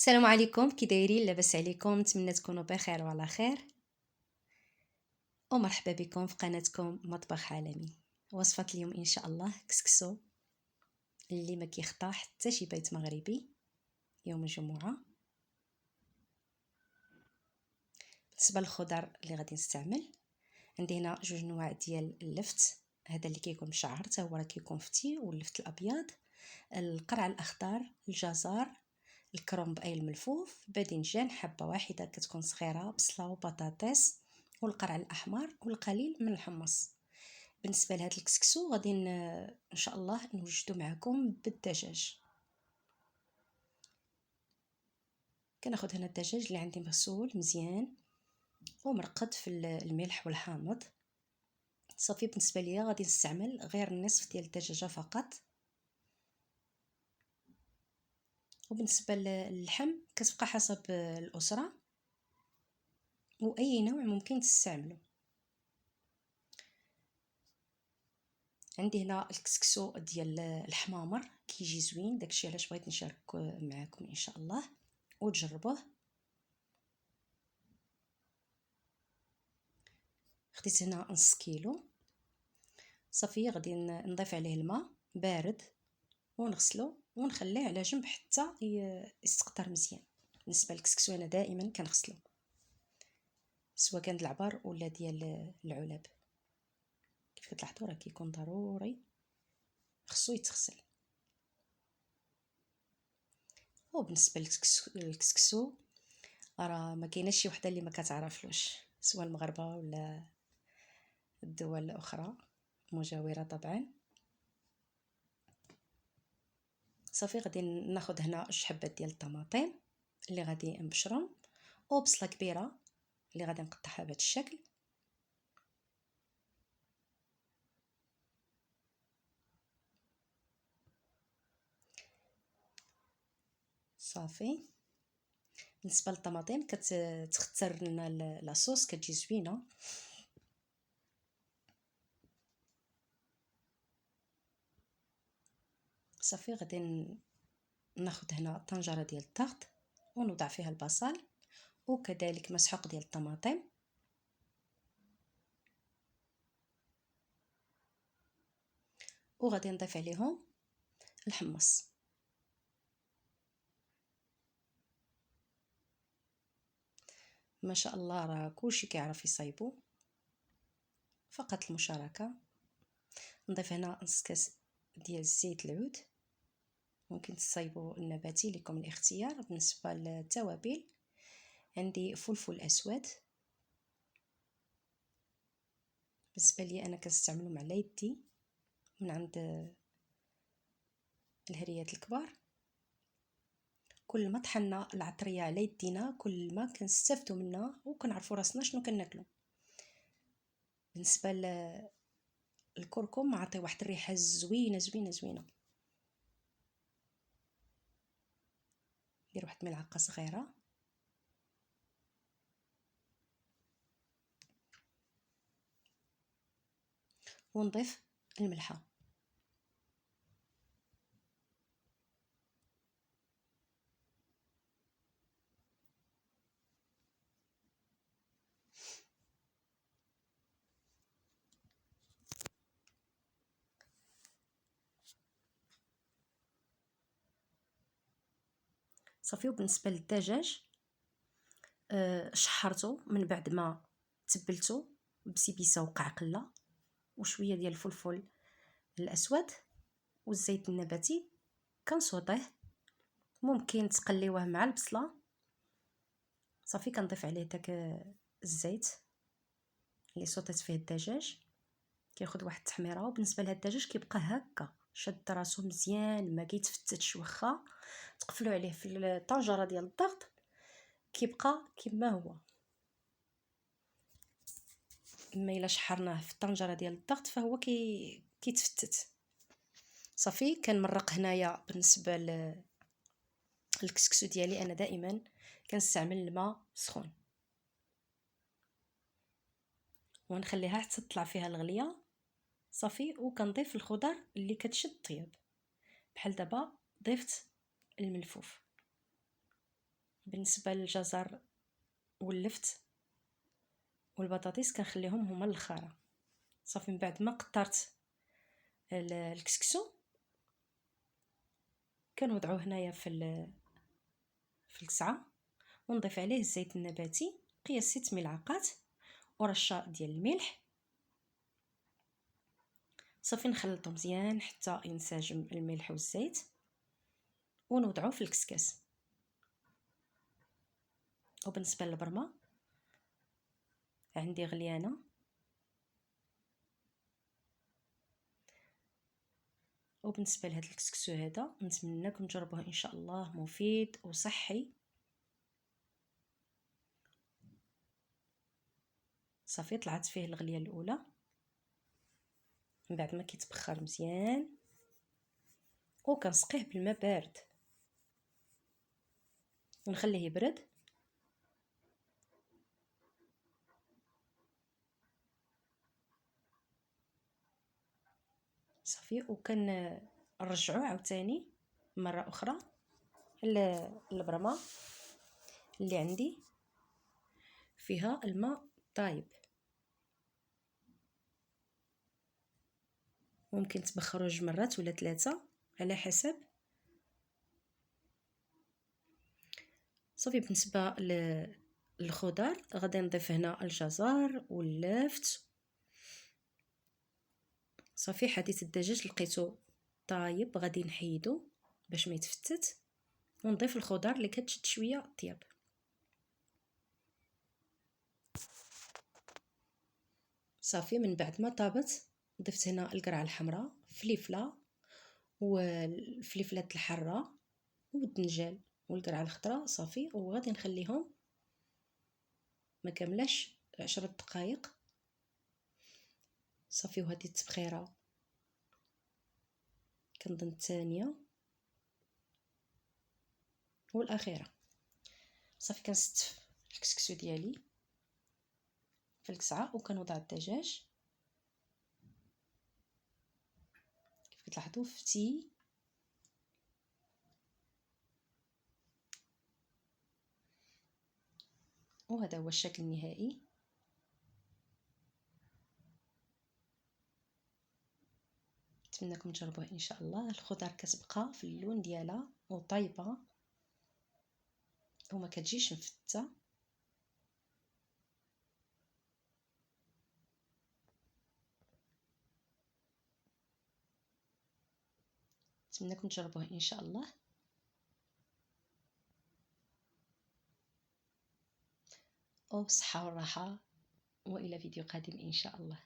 السلام عليكم، كي دايرين؟ لاباس عليكم؟ نتمنى تكونوا بخير وعلى خير، ومرحبا بكم في قناتكم مطبخ عالمي. وصفة اليوم ان شاء الله كسكسو اللي ما كيخطا حتى شي بيت مغربي يوم الجمعة. بالنسبه للخضر اللي غادي نستعمل، عندي هنا جوج نواع ديال اللفت. هذا اللي كيكون مشعر حتى هو راه كيكون فتي، واللفت الابيض، القرع الاخضر، الجزر، الكرنب اي الملفوف، باذنجان حبه واحده كتكون صغيره، بصله وبطاطس، والقرع الاحمر، والقليل من الحمص. بالنسبه لهاد الكسكسو غادي ان شاء الله نوجدو معكم بالدجاج. كناخذ هنا الدجاج اللي عندي مغسول مزيان ومرقد في الملح والحامض. صافي بالنسبه ليا غادي نستعمل غير النصف ديال الدجاجه فقط. وبالنسبه للحم كتبقى حسب الاسره، واي نوع ممكن تستعملوا. عندي هنا الكسكسو ديال الحمامر كيجي زوين، داكشي علاش بغيت نشارك معكم ان شاء الله وتجربوه. خديت هنا نص كيلو. صافي غادي نضيف عليه الماء بارد ونغسلو ونخليه على جنب حتى يستقطر مزيان. بالنسبه للكسكسو انا دائما كنغسلو، سواء كان العبر ولا ديال العلب. كيف كتلاحظوا راه كيكون ضروري خصو يتغسل. وبالنسبه للكسكسو راه ما كايناش شي وحده اللي ما كتعرفلوش، سواء المغاربه ولا الدول الاخرى مجاوره طبعا. صافي غادي ناخذ هنا جوج حبات ديال الطماطم اللي غادي نبشرهم، وبصله كبيره اللي غادي نقطعها بهذا الشكل. صافي بالنسبه للطماطم كتختار لنا لاصوص كتجي زوينه. صافي غادي ناخذ هنا طنجره ديال الضغط ونوضع فيها البصل وكذلك مسحوق ديال الطماطم، وغادي نضيف عليهم الحمص. ما شاء الله راه كلشي كيعرف يصايبو، فقط المشاركه. نضيف هنا نص كاس ديال الزيت العود، ممكن تصايبوا النباتي لكم الاختيار. بالنسبه للتوابل عندي فلفل اسود، بالنسبه لي انا كنستعملهم على يدي من عند الهريات الكبار. كل ما طحنا العطريه على يدينا كل ما كنستافدوا منها وكنعرفوا راسنا شنو كناكلوا. بالنسبه للكركم عطي واحد الريحه زوينه زوينه زوينه. ندير واحد الملعقه صغيره، ونضيف الملحه. صافي. وبالنسبه للدجاج شحرته من بعد ما تبلته بسيبيسه وقعقله وشويه ديال الفلفل الاسود والزيت النباتي. كنصوطيه، ممكن تقليوه مع البصله. صافي كنضيف عليه داك الزيت اللي صوتيت فيه الدجاج، كياخذ واحد التحميره. وبالنسبه لهاد الدجاج كيبقى هكا شاد راسو مزيان ما كيتفتتش، واخا تقفلوا عليه في الطنجره ديال الضغط كيبقى كما هو. اما الا شحرناه في الطنجره ديال الضغط فهو كيتفتت. صافي كنمرق هنايا. بالنسبه للكسكسو ديالي انا دائما كنستعمل الماء سخون ونخليها حتى تطلع فيها الغليه. صافي وكنضيف الخضر اللي كتشد طياب، بحال دابا ضفت الملفوف. بالنسبه للجزر واللفت والبطاطس كنخليهم هما الاخره. صافي من بعد ما قطرت الكسكسو كنوضعوه هنايا في الكسعه، ونضيف عليه الزيت النباتي قياس 6 ملعقات ورشه ديال الملح. صافي نخلطو مزيان حتى ينسجم الملح والزيت، ونوضعوه في الكسكاس. وبالنسبه للبرمه عندي غليانه، وبالنسبه لهذا الكسكسو هذا نتمنىكم تجربوه ان شاء الله، مفيد وصحي. صافي طلعت فيه الغليه الاولى، من بعد ما كيتبخر مزيان وكنسقيه بالماء بارد ونخليه يبرد. صافي نرجعوه عاوتاني مره اخرى البرمه اللي عندي فيها الماء طايب. ممكن تبخروا 2 مرات ولا 3 على حسب. صافي بالنسبه للخضر غادي نضيف هنا الجزر واللفت. صافي حديث الدجاج لقيته طايب، غادي نحيدو باش ما يتفتت، ونضيف الخضر اللي كتشد شويه طياب. صافي من بعد ما طابت ضفت هنا القرعه الحمراء، فلفله والفلفلات الحاره والدنجال والقرعه الخضراء. صافي وغادي نخليهم ما كاملاش 10 دقائق. صافي وهذه التبخيره كنظن الثانيه والاخيره. صافي كنستف الكسكسو ديالي في الكسعه وكنوضع الدجاج كيف كتلاحظوا فتي. وهذا هو الشكل النهائي. نتمنىكم تجربوه ان شاء الله. الخضر كتبقى في اللون ديالها وطيبه وما كتجيش مفته. نتمنىكم تجربوه ان شاء الله. وبصحه والراحه، والى فيديو قادم ان شاء الله.